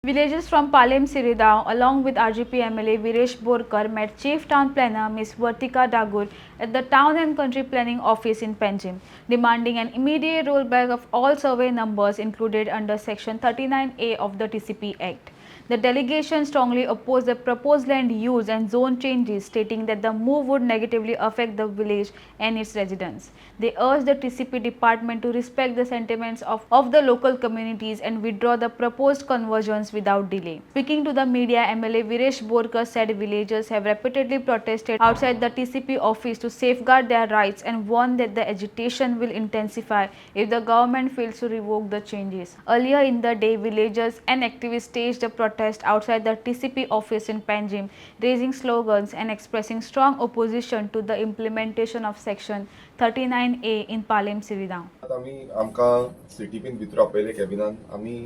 Villagers from Palem Siridao, along with RGP MLA Viresh Borkar, met Chief Town Planner Ms. Vartika Dagur at the Town and Country Planning Office in Panjim, demanding an immediate rollback of all survey numbers included under Section 39A of the TCP Act. The delegation strongly opposed the proposed land use and zone changes, stating that the move would negatively affect the village and its residents. They urged the TCP department to respect the sentiments of the local communities and withdraw the proposed conversions without delay. Speaking to the media, MLA Viresh Borkar said villagers have repeatedly protested outside the TCP office to safeguard their rights and warned that the agitation will intensify if the government fails to revoke the changes. Earlier in the day, villagers and activists staged a protest outside the TCP office in Panjim, raising slogans and expressing strong opposition to the implementation of Section 39A in Palem Siridao. आमी आमकां सिटीपीन भितर आपयले कॅबिनान आमी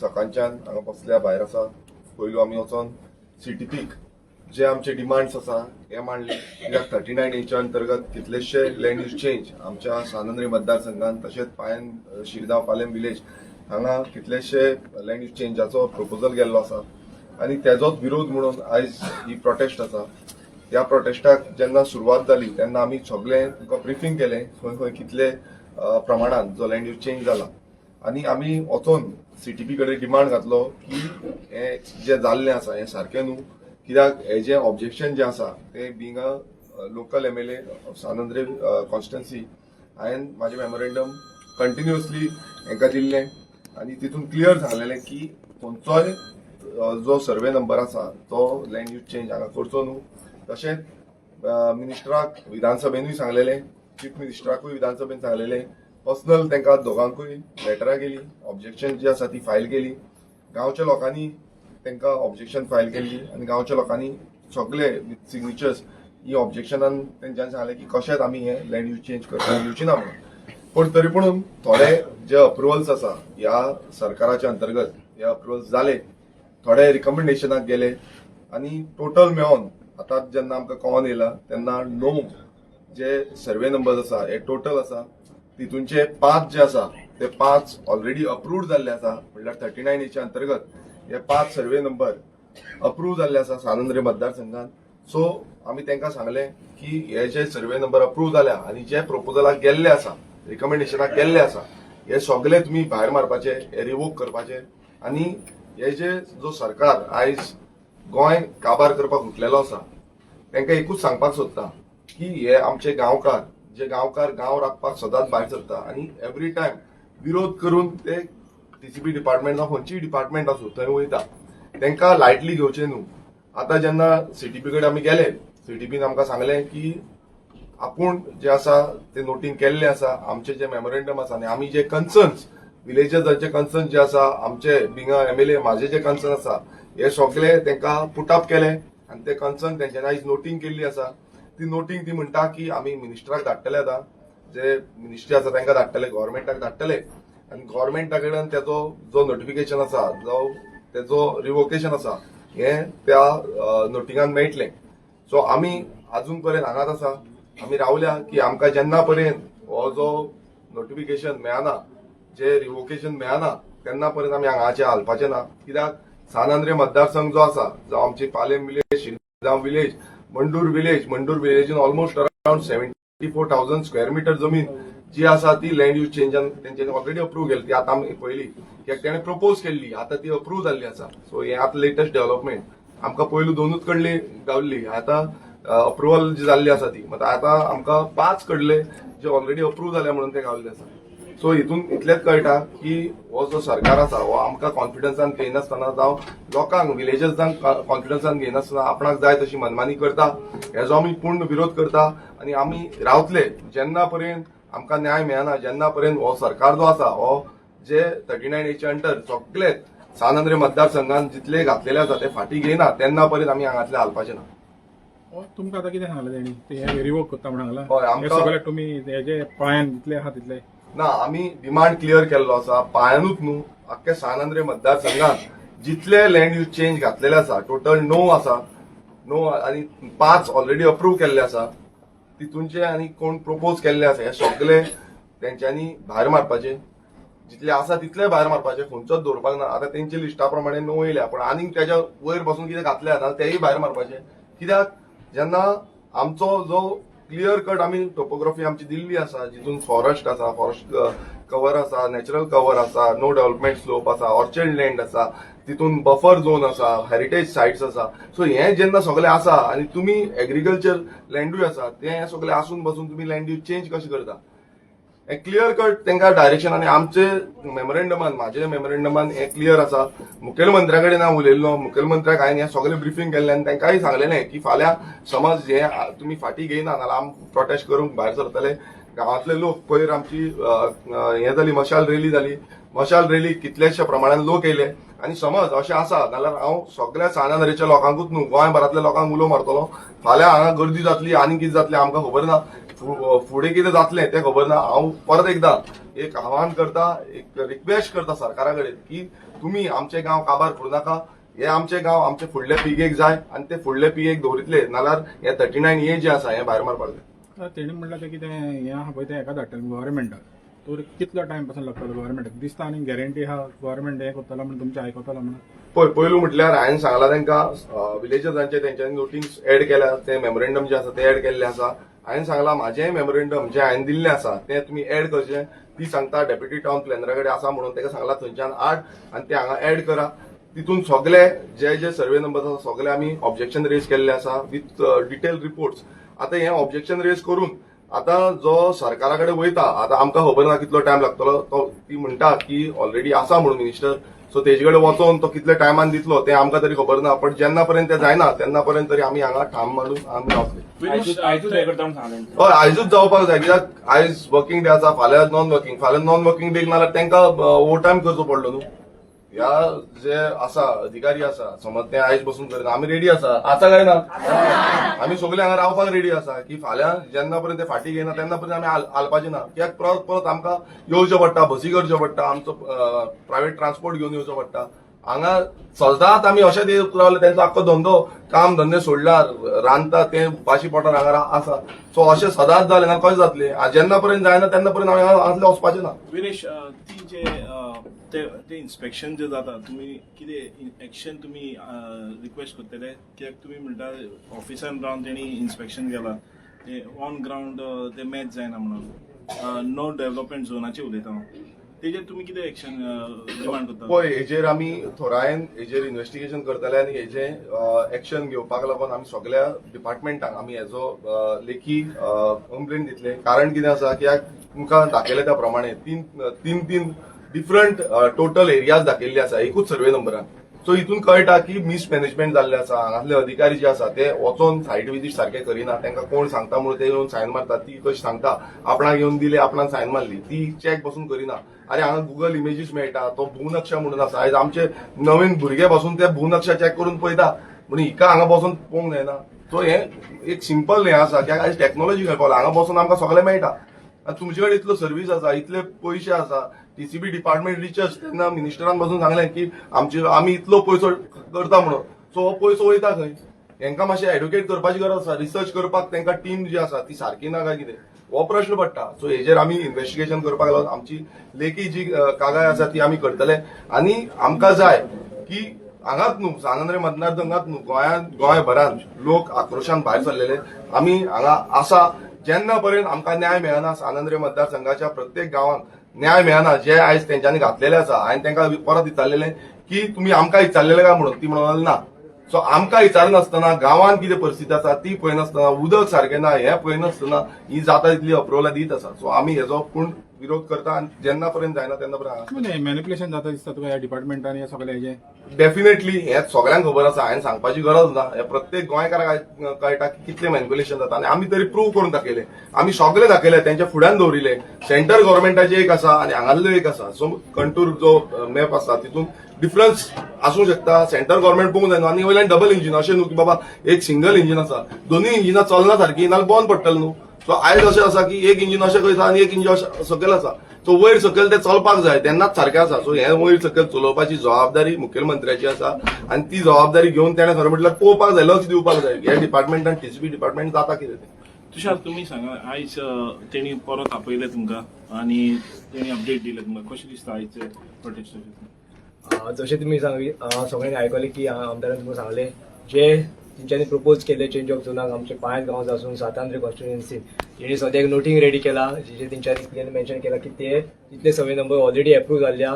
सकाळच्यान हांगा बसल्या भायर आसा पयलू आमी वचोन सिटीपीक जे आमचे डिमांड्स आसा हे मांडले कित्याक 39A अंतर्गत कितलेशे लँड यूज चेंज आमच्या सानंद्रे मतदारसंघात तशेंच पायन शिरगांव पालेम विलेज हांगा कितलेशे लँड यूज चेंजाचो प्रपोजल गेल्लो आसा आनी तेजोच विरोध म्हणून आयज ही प्रोटेस्ट आसा. ह्या प्रोटेस्टाक जेन्ना सुरवात जाली तेन्ना आमी सगळे तुका ब्रिफींग केलें खंय खंय कितले प्रमाणात जो लँड यूज चेंज जाला आनी आमी वचोन सीटीपी कडेन डिमांड घातलो की हे जे जाल्लें आसा हे सारकें न्हू कित्याक हे जे ऑब्जेक्शन जे आसा ते बिंग अ लोकल एमएलए सानंद्रे कॉन्स्टिट्युएन्सी हांवें म्हाजें मेमोरेंडम कंटिन्युअसली हांकां दिल्लें आनी तितून क्लियर जालेलें की खंयचोय जो सर्वे नंबर आसा तो लँड यूज चेंज हांगा करचो न्हू. तशेंच मिनिस्टराक विधानसभेनूय सांगलेलें चीफ मिनिस्टराकूय विधानसभेन सांगलेलें पर्सनल तांकां दोगांकूय लेटरां गेली ऑब्जेक्शन जी आसा ती फायल केली गांवच्या लोकांनी तांकां ऑब्जेक्शन फायल केली आनी गांवच्या लोकांनी सगळे विथ सिग्नेचर्स ही ऑब्जेक्शनान तेंच्यांनी सांगलें की कशेंच आमी हे लँड यूज चेंज करपाक दिवची ना म्हणून. पण तरी पूण थोडे जे अप्रुवल्स आसा ह्या सरकाराच्या अंतर्गत हे अप्रुवल्स जाले थोडे रिकमेंडेशनाक गेले आनी टोटल मेळोन आतां जेन्ना आमकां कळोन येयला तेन्ना 9 जे सर्वे नंबर्स आसा हे टोटल आसा तितूंचे 5 जे आसा ते 5 ऑलरेडी अप्रूव्ड जाल्ले आसा म्हणल्यार 39A अंतर्गत हे 5 सर्वे नंबर अप्रूव्ह जाल्ले आसा सानंद्रे मतदारसंघात. सो आमी तांकां सांगलें की हे जे सर्वे नंबर अप्रूव्ह जाल्या आनी जे प्रपोजलाक गेल्ले आसा रिकमेंडेशनाक गेल्ले आसा हे सगळे तुमी भायर मारपाचे हे रिवोक करपाचे आनी हे जे जो सरकार आयज गोंय काबार करपाक उठलेलो आसा तांकां एकूच सांगपाक सोदता की हे आमचे गांवकार जे गांवकार गांव राखपाक सदांच भायर सरता आनी एवरी टायम विरोध करून ते टीसीपी डिपार्टमेंट जावं खंयचीय डिपार्टमेंट आसूं थंय वयता तांकां लायटली घेवचें न्हू. आतां जेन्ना सीटीपी कडेन आमी गेले सीटीपीन आमकां सांगलें की आपूण जे आसा ते नोटीन केल्ले आसा आमचे जे मेमोरेंडम आसा आनी आमी जे कन्सर्न्स विलेजर्सांचे कन्सर्न जे आसा आमचे बिंग एमएलए म्हाजे जे कन्सर्न आसा हे सगळे तांकां पुट अप केले आनी ते कन्सर्न तेंच्यांनी आयज नोटींग केल्ली आसा. ती नोटींग ती म्हणटा की आमी मिनिस्टराक धाडटले आतां जे मिनिस्ट्री आसा तांकां धाडटले गव्हर्मेंटाक धाडटले आनी गव्हर्मेंटा कडेन तेजो जो नोटिफिकेशन आसा जो तेजो रिवोकेशन आसा हे त्या नोटिंगान मेळटलें. सो आमी अजून पर्यंत हांगाच आसा आमी रावल्या की आमकां जेन्ना पर्यंत हो जो नोटिफिकेशन मेळना जे रिवोकेशन मेळना तेन्ना पर्यंत आमी हांगाचे हालपाचे ना. कित्याक सानंद्रे मतदारसंघ जो आसा जो आमचे पालेम विलेज शिरगांव विलेज मंडूर विलेजीन ऑलमोस्ट अराउंड 74,000 स्क्वेअर मीटर जमीन जी आसा ती लँड यूज चेंजान तेंच्यांनी ऑलरेडी अप्रूव्ह केली ती आतां आमी पयली कित्याक तेणें प्रपोज केल्ली आतां ती अप्रूव्ह जाल्ली आसा. सो हे आतां लेटस्ट डेव्हलपमेंट आमकां पयलू 2च कडली गावल्ली आतां अप्रुवल जी जाल्ली आसा ती आतां आमकां 5 कडले जे ऑलरेडी अप्रूव्ह जाले म्हणून ते गावल्ले आसा. सो हितून इतलेंच कळटा की हो जो सरकार आसा हो आमकां कॉन्फिडन्सान घेयनासतना जावं लोकांक विलेजर्सांक कॉन्फिडन्सान घेयनासतना आपणाक जाय तशी मनमानी करता हेजो आमी पूर्ण विरोध करता आनी आमी रावतले जेन्ना पर्यंत आमकां न्याय मेळना जेन्ना पर्यंत हो सरकार जो आसा हो जे 39A अंडर सगळे सानंद्रे मतदारसंघात जितले घातलेले आसा ते फाटी घेयना तेन्ना पर्यंत आमी हांगातले हालपाचे ना. तुमकां आतां कितें सांगलें तेणी ते रिवोक करता म्हणून हय, सांगलां आमकां सगळे तुमी हे जे पांयान जितले आहा तितले ना आमी डिमांड क्लियर केल्लो आसा पांयानूच न्हू अख्खे सानंद्रे मतदारसंघात जितले लँड यूज चेंज घातलेले आसा टोटल 9 आसा 9 आनी 5 ऑलरेडी अप्रूव्ह केल्ले आसा तितूंचे आनी कोण प्रपोज केल्ले आसा हे सगळे तेंच्यांनी भायर मारपाचे. जितले आसा तितले भायर मारपाचे, खंयचोच दवरपाक ना. आतां तेंचे लिस्टा प्रमाणे 9 येयल्या, पण आनीक त्याच्या वयर पासून कितें घातल्या ना तेय भायर मारपाचे. कित्याक जेन्ना आमचो जो क्लियर कट आमी टोपोग्राफी आमची दिल्ली आसा, जितून फॉरेस्ट आसा, फॉरेस्ट कवर आसा, नॅचरल कवर आसा, नो डेव्हलपमेंट स्लोप आसा, ऑर्चर्ड लँड आसा, तितून बफर झोन आसा, हेरिटेज सायट्स आसा. सो हे जेन्ना सगळे आसा आनी तुमी एग्रीकल्चर लँडूय आसा, ते सगळे आसून बसून तुमी लँड यूज चेंज कशें करता. हे क्लियर कट तांकां डायरेक्शन. आनी आमचे मेमोरेंडमान, म्हाजे मेमोरेंडमान हे क्लियर आसा. मुखेलमंत्र्या कडेन हांव उलयल्लो, मुखेलमंत्र्याक हांवें हें सगळें ब्रिफींग केल्लें आनी तांकांय सांगलेलें की फाल्यां समज हे तुमी फाटीं घेयना नाल्यार आमी प्रोटेस्ट करूंक भायर सरतले. गांवांतले लोक पयर आमची हें जाली, मशाल रॅली जाली. मशाल रॅली कितलेशे प्रमाणात लोक येयले. आनी समज अशें आसा जाल्यार हांव सगळ्या सानांदरेच्या लोकांकूच न्हू, गोंयभरांतल्या लोकांक उलो मारतलो. फाल्यां हांगा गर्दी जातली, आनी कितें जातलें आमकां खबर ना, फुडें कितें जातलें तें खबर ना. हांव परत एकदां एक आव्हान करता, एक रिक्वेस्ट करता सरकारा कडेन की तुमी आमचे गांव काबार करूं नाका. हे आमचे गांव आमचे फुडले पिळगेक जाय आनी ते फुडले पिळगेक दवरितले, नाल्यार हे 39A जे आसा हे भायर मारपाक जाय. तेणी म्हणलें तें कितें हें आहा पळय तें हेका धाडटलें गव्हर्मेंटाक. तर कितलो टायम पासून लागतलो गव्हर्मेंटाक? दिसता आनी गॅरंटी आहा गव्हर्मेंट हें करतलो म्हणून, तुमचें आयकतलो म्हणून? पयलू म्हटल्यार हांवें सांगलां तांकां विलेजर्सांचे तेंच्यांनी नोटीस एड केल्या, ते मेमोरेंडम जे आसा ते एड केल्ले आसा. हांवें सांगलां म्हाजें मेमोरेंडम जें हांवें दिल्लें आसा तें तुमी एड करचें. ती सांगता डेप्युटी टावन प्लॅनरा कडेन आसा म्हणून ताका सांगलां थंयच्यान हाड आनी ते हांगा एड करा. तितून सगळे जे सर्वे नंबर आसा सगळे आमी ऑब्जेक्शन रेज केल्ले आसा विथ डिटेल रिपोर्ट्स. आतां हें ऑब्जेक्शन रेज करून आतां जो सरकारा कडेन वयता, आतां आमकां खबर ना कितलो टायम लागतलो. तो ती म्हणटा की ऑलरेडी आसा म्हणून मिनिस्टर, सो तेजे कडेन वचोन तो कितले टायमान दितलो तें आमकां तरी खबर ना. पण जेन्ना पर्यंत तें जायना तेन्ना पर्यंत तरी आमी हांगा ठाम मारून आमी रावतले. हय, आयजूच जावपाक जाय. कित्याक आयज वर्किंग डे आसा, फाल्यां नॉन वर्किंग, फाल्यां नॉन वर्किंग डे नाल्यार तांकां ओवर टायम करचो पडलो न्हू. ह्या जे आसा अधिकारी आसा समज ते आयज बसून करना, आमी रेडी आसा काय ना? आमी सगळे हांगा रावपाक रेडी आसा की फाल्यां जेन्ना पर्यंत ते फाटीं घेयना तेन्ना पर्यंत आमी हालपाचे ना. कित्याक परत परत आमकां येवचें पडटा, बसी करच्यो पडटा, आमचो प्रायव्हेट ट्रान्सपोर्ट घेवन येवचो पडटा. हांगा सदांच आमी अशें दिवंक रावले, तेंचो आख्खो धंदो काम धंदे सोडल्यार रांदता ते उपाशी पोटार हांगा आसा. सो अशें सदांच जालें ना कशें जातलें? जेन्ना पर्यंत जायना तेन्ना पर्यंत हांवें हांगांतले वचपाचें ना. विरेश, ती जे ते इन्स्पेक्शन जे जाता, तुमी कितें एक्शन तुमी रिक्वेस्ट करतले? कित्याक तुमी म्हणटा ऑफिसान रावन तेणी इन्स्पेक्शन केला, ते ऑन ग्राउंड ते मॅच जायना म्हणून, नो डेव्हलपमेंट झोनाचेर उलयता हांव. तेजेर तुमी कितें एक्शन डिमांड करता? पळय, हेजेर आमी थोरायन हेजेर इन्व्हेस्टिगेशन करतले आनी हेजे एक्शन घेवपाक लागून आमी सगळ्या डिपार्टमेंटांक आमी हेजो लेखी कंप्लेन दितले. कारण कितें आसा, कित्याक तुमकां दाखयले त्या प्रमाणे तीन डिफरंट टोटल एरियाज दाखयल्ले आसा एकूच सर्वे नंबरान. सो हितून कळटा की मिसमॅनेजमेंट जाल्ले आसा. हांगातले अधिकारी जे आसा ते वचोन सायट विजीट सारखे करिना. तांकां कोण सांगता म्हणून ते येवन सायन मारतात. ती कशी सांगता आपणाक येवन दिले, आपणाक सायन मारली, ती चॅक बसून करिना. अरे हांगा गुगल इमेजीस मेळटा, तो भूनक्षा म्हणून आसा. आयज आमचे नवीन भुरगे बसून ते भूनक्षा चॅक करून पळयता, म्हणून हिका हांगा बसून पळोवंक जायना. सो हे एक सिंपल हें आसा, कित्याक आयज टॅक्नॉलॉजी खेळपाक हांगा बसून आमकां सगळें मेळटा. तुमचे कडेन इतलो सर्व्हिस आसा, इतले पयशे आसा. टीसीबी डिपार्टमेंट रिचर्स तेन्ना मिनिस्टरान बसून सांगलें की आमी इतलो पयसो करता म्हणून. सो हो पयसो वयता खंय? हांकां मातशें एडुकेट करपाची गरज आसा. रिसर्च करपाक तांकां टीम जी आसा ती सारकी ना काय कितें, हो प्रश्न पडटा. सो हेजेर आमी इन्व्हेस्टिगेशन करपाक लागून आमची लेखी जी कागाळ आसा ती आमी करतले. आनी आमकां जाय की हांगाच न्हू, सानंद्रे मतदारसंघात न्हू, गोंयभरात लोक आक्रोशान भायर सरलेले. आमी हांगा आसा. जेन्ना पर्यंत आमकां न्याय मेळना, सानंद्रे मतदारसंघाच्या प्रत्येक गांवांत न्याय मेळना, जे आयज तेंच्यांनी घातलेले आसा. हांवें तांकां परत विचारलेलें की तुमी आमकां विचारलेलें काय म्हणून. ती म्हणून ना. सो आमकां विचारनासतना गांवांत कितें परिस्थिती आसा ती पळयनासतना, उदक सारकें ना हें पळयनासतना ही जाता तितली अप्रुवलां दीत आसा. सो आमी हेजो पूर्ण विरोध करता आनी जेन्ना पर्यंत जायना तेन्ना पर्यंत मॅनिप्युलेशन जाता दिसता तुका ह्या डिपार्टमेंटान हे सगळे हेजे? डेफिनेटली हें सगळ्यांक खबर आसा. हांवें सांगपाची गरज ना. हे प्रत्येक गोंयकाराक कळटा की कितलें मॅनिप्युलेशन जाता. आनी आमी तरी प्रूव करून दाखयले. आमी सगळे दाखयले, तेंच्या फुड्यान दवरिले. सेंट्रल गव्हर्मेंटाचे एक आसा आनी हांगातलो एक आसा. सो कंटूर जो मॅप आसा तितून डिफरन्स आसूंक शकता. सेंट्रल गव्हर्मेंट पळोवंक जायना. आनी वयल्यान डबल इंजीन, अशें न्हू की बाबा एक सिंगल इंजीन आसा, दोनूय इंजिनां चलना सारकी, नाल्यार बंद पडटलें न्हू. सो आयज अशें आसा की एक इंजीन अशें करता आनी एक इंजीन सकयल आसा. सो वयर सकयल ते चलपाक जाय तेन्नाच सारकें आसा. सो हें वयर सकयल चलोवपाची जबाबदारी मुखेलमंत्र्याची आसा आनी ती जबाबदारी घेवन तेणें खरें म्हटल्यार पळोवपाक जाय, लक्ष दिवपाक जाय ह्या डिपार्टमेंटान, टीसीबी डिपार्टमेंट जाता कितें तें. तुषार तुमी सांगा आयज तेणी परत आपयले तुमकां आनी तेणी अपडेट दिले तुमकां कशें दिसता आयज प्रोटेस्टाचें? जशें तुमी सगळ्यांनी आयकलें की आमदारान तुमकां सांगलें जे तेंच्यांनी प्रपोज केले चेंज ऑफ झोनाक आमचे 5 गांव आसून सातांद्री कॉन्स्टिट्युएन्सी तेणी सद्या एक नोटींग रेडी केला जे तेंच्यांनी मेन्शन केला की ते तितले सर्वे नंबर ऑलरेडी एप्रूव जाल्ल्या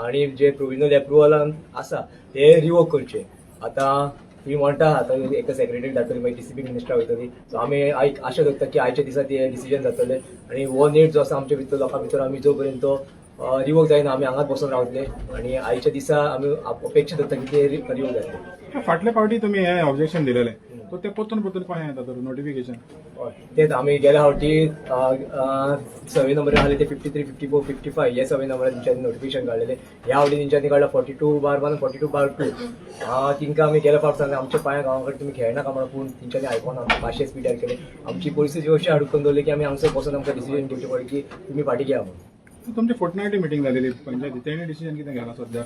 आणि जे प्रोविजनल एप्रुवलान आसा ते रिवोक करचे. आतां तुम्ही म्हणटा आतां एका सेक्रेटरी धाडटली मागीर DCP मिनिस्टर वयतली सो आमी आशा करता की आयच्या दिसा ते डिसिजन जातले आणि हो नेट जो आसा आमच्या भितर लोकां भितर आमी जो पर्यंत रिवोक जायना आमी हांगाच बसून रावतले आणि आयच्या दिसा आमी अपेक्षा करता की ते रिवोक जातले. फाटल्या फावटी तुम्ही हे ऑब्जेक्शन दिलेले तो ते परतून कोण येता तर नोटिफिकेशन तेच आमी गेल्या फावटी सर्वे नंबर आसले ते 53, 54, 55 हे सर्वे नंबर तेंच्यांनी नोटिफिकेशन काडलेले. ह्या फावटी तेंच्यांनी काडला 42/1 42/2. तिंका आमी गेल्या फावटी सांगले आमच्या पांया गांवा कडेन तुमी खेळनाका म्हणून पूण तेंच्यांनी आयकोना आमचे 500 स्पीडार केले. आमची परिस्थिती अशी अडकून दवरली की आमी हांगसर बसून आमकां डिसिजन घेवचें पडलें की तुमी फाटीं घ्या म्हणून. तुमची फोर्टनायटली मिटींग जालेली पंचायती तेणी डिसिजन कितें घेला सध्या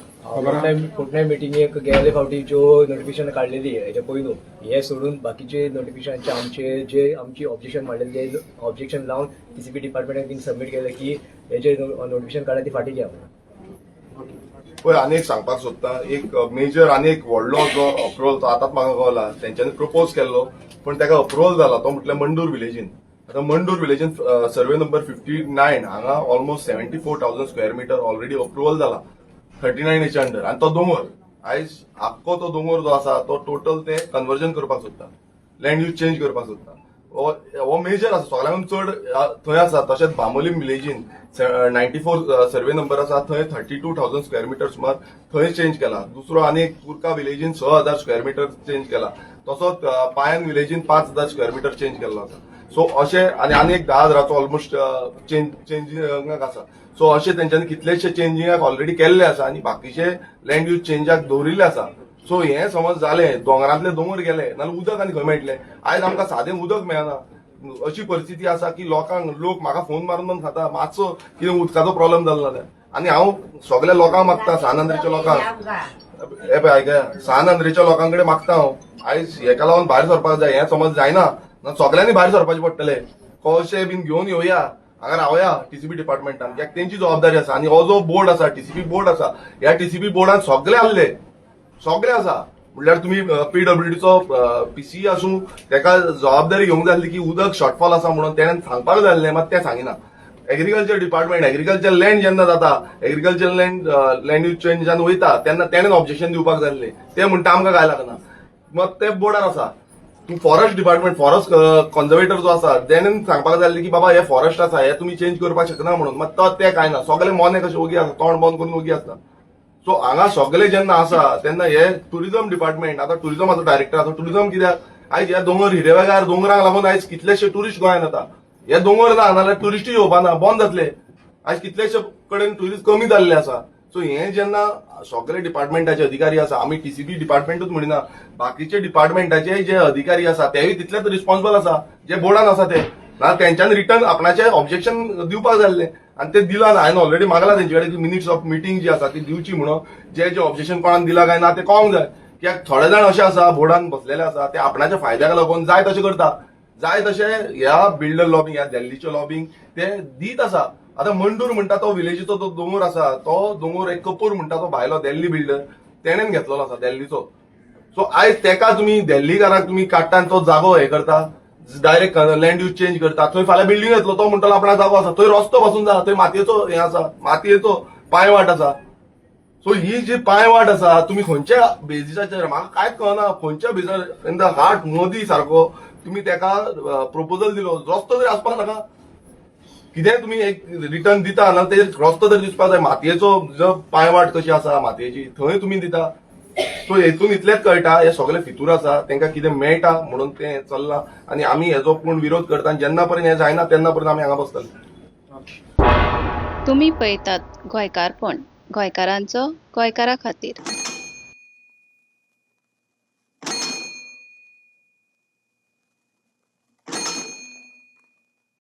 फोर्टनायट मिटिंगेक गेले फावटी ज्यो नोटिफिकेशन काडलेली हेच्या पयलू हे सोडून बाकीचे नोटिफिकेशनचे आमचे जे आमची ऑब्जेक्शन मांडलेले ते ऑब्जेक्शन लावन DCP डिपार्टमेंटाक तीन सबमीट केले की हे जे नोटिफिकेशन काडला ती फाटीं घ्या म्हणून. पळय आनी एक सांगपाक सोदता एक मेजर आनी एक व्हडलो जो अप्रुवल तो आतांच म्हाका कळला तेंच्यांनी प्रपोज केल्लो पण ताका अप्रुवल जाला तो म्हटल्यार मंडूर विलेजीन. आतां मंडूर विलेजीन सर्वे नंबर 59 हांगा almost 74,000 square metre already approval जाला 39 हेच्या अंडर आनी तो दोंगर आयज आख्खो तो दोंगर जो आसा तो टोटल ते कन्वर्जन करपाक सोदता लँड यूज चेंज करपाक सोदता. हो मेजर आसा सगळ्यांकून चड थंय आसा. तशेंच बांबोलीम विलेजीन 94 सर्वे नंबर आसा थंय 32,000 स्क्वेअर मिटर सुमार थंय चेंज केला. दुसरो आनी एक कुर्का विलेजीन 6,000 स्क्वेअर मिटर चेंज केला. तसोच पायन विलेजीन 5,000 स्क्वेअर मिटर चेंज केल्लो आसा. सो अशें आनी एक 10,000 ऑलमोस्ट चेंजिंगाक आसा. सो अशें तेंच्यांनी कितलेशे चेंजिंगाक ऑलरेडी केल्ले आसा आनी बाकीचे लँड यूज चेंजाक दवरिल्ले आसा. सो हें समज जालें दोंगरांतले दोंगर गेले नाल्यार उदक आनी खंय मेळटलें. आयज आमकां सादें उदक मेळना. अशी परिस्थिती आसा की लोक म्हाका फोन मारून खाता मातसो कितें उदकाचो प्रॉब्लेम जालो जाल्यार आनी हांव सगळ्या लोकांक मागता सानंद्रेच्या लोकांक हे पळय आयकया सानंद्रेच्या लोकां कडेन मागता हांव आयज हेका लागून भायर सरपाक जाय. हें समज जायना सगळ्यांनी भायर सरपाचें पडटलें. कशें बीन घेवन येवया हांगा रावया TCP डिपार्टमेंटान कित्याक तेंची जबाबदारी आसा. आनी हो जो बोर्ड आसा TCP बोर्ड आसा ह्या TCP बोर्डान सगळे आसले सगळे आसा म्हणल्यार तुमी PWDचो PC आसूं तेका जबाबदारी घेवंक जाय की उदक शॉर्टफॉल आसा म्हणून तेणें सांगपाक जाय आसलें मात तें सांगिना. एग्रीकल्चर डिपार्टमेंट एग्रीकल्चर लँड जेन्ना जाता एग्रीकल्चर लँड यूज चेंजान वयता तेन्ना तेणें ऑब्जेक्शन दिवपाक जाय आसलें. ते म्हणटा आमकां काय लागना मग ते बोर्डार आसा. तूं फॉरेस्ट डिपार्टमेंट फॉरेस्ट कन्झर्वेटर जो आसा तेणें सांगपाक जाय आसलें की बाबा हे फॉरेस्ट आसा हे तुमी चेंज करपाक शकना म्हणून मात ते काय ना सगळे मोने कशे ओगी आसा तोंड बंद करून ओगी आसता. सो हांगा सगळे जेन्ना आसा तेन्ना हे टुरिझम डिपार्टमेंट आतां टुरिझमाचो डायरेक्टर आसा टुरिझम कित्याक आयज हे दोंगर हिरवेगार दोंगरांक लागून आयज कितलेशे टुरिस्ट गोंयांत येता. हे दोंगर ना नाल्यार टुरिस्टूय येवपाना बंद जातले. आयज कितलेशे कडेन टुरिस्ट कमी जाल्ले आसा. सो हे जेन्ना सगळे डिपार्टमेंटाचे अधिकारी आसा आमी TCP डिपार्टमेंटूच म्हणिना बाकीचे डिपार्टमेंटाचे जे अधिकारी आसा तेवूय तितलेच रिस्पॉन्सिबल आसा जे बोर्डान आसा ते ना तेंच्यांनी रिटर्न आपणाचे ऑब्जेक्शन दिवपाक जाय आसलें आनी ते दिला ना. हांवें ऑलरेडी मागला तेंचे कडेन की मिनिट्स ऑफ मिटींग जी आसा ती दिवची म्हणून जे ऑब्जेक्शन कोणान दिला काय ना ते कळोंक जाय. कित्याक थोडे जाण अशे आसा बोर्डान बसलेले आसा ते आपणाच्या फायद्याक लागून जाय तशें करता. जाय तशें ह्या बिल्डर लॉबिंग ह्या दिल्लीचे लॉबिंग ते दीत आसा. आतां मंडूर म्हणटा तो विलेजीचो तो दोंगर आसा तो दोंगर एक कपूर म्हणटा तो भायलो दिल्ली बिल्डर तेणेन घेतलेलो आसा दिल्लीचो. सो आयज तेका तुमी दिल्लीकाराक तुमी काडटा आनी तो जागो हे करता डायरेक्ट लँड यूज चेंज करता. थंय फाल्यां बिल्डींग येतलो तो म्हणटलो आपणा जागो आसा थंय रस्तो पासून जा थंय मातयेचो हे आसा मातयेचो पांयवाट आसा. सो ही जी पांयवाट आसा तुमी खंयच्या बेजिसाचेर म्हाका कांयच कळना खंयच्या बेजिसार इन द हार्ट मोदी सारको तुमी तेका प्रपोजल दिलो रस्तो तरी आसपाक नाका. कितें तुमी एक रिटर्न दिता ना ते रस्तो तरी दिसपाक जाय. मातयेचो जो पांयवाट कशी आसा मातयेची थंय तुमी दिता. सो हेतून इतलेंच कळटा हे सगळे फितूर आसा तांकां कितें मेळटा म्हणून तें चल्लां आनी आमी हेजो पूर्ण विरोध करता. जेन्ना पर्यंत हें जायना तेन्ना पर्यंत आमी हांगा बसतले. तुम्ही पळयतात गोंयकारपण गोंयकारांचो गोंयकारा खातीर.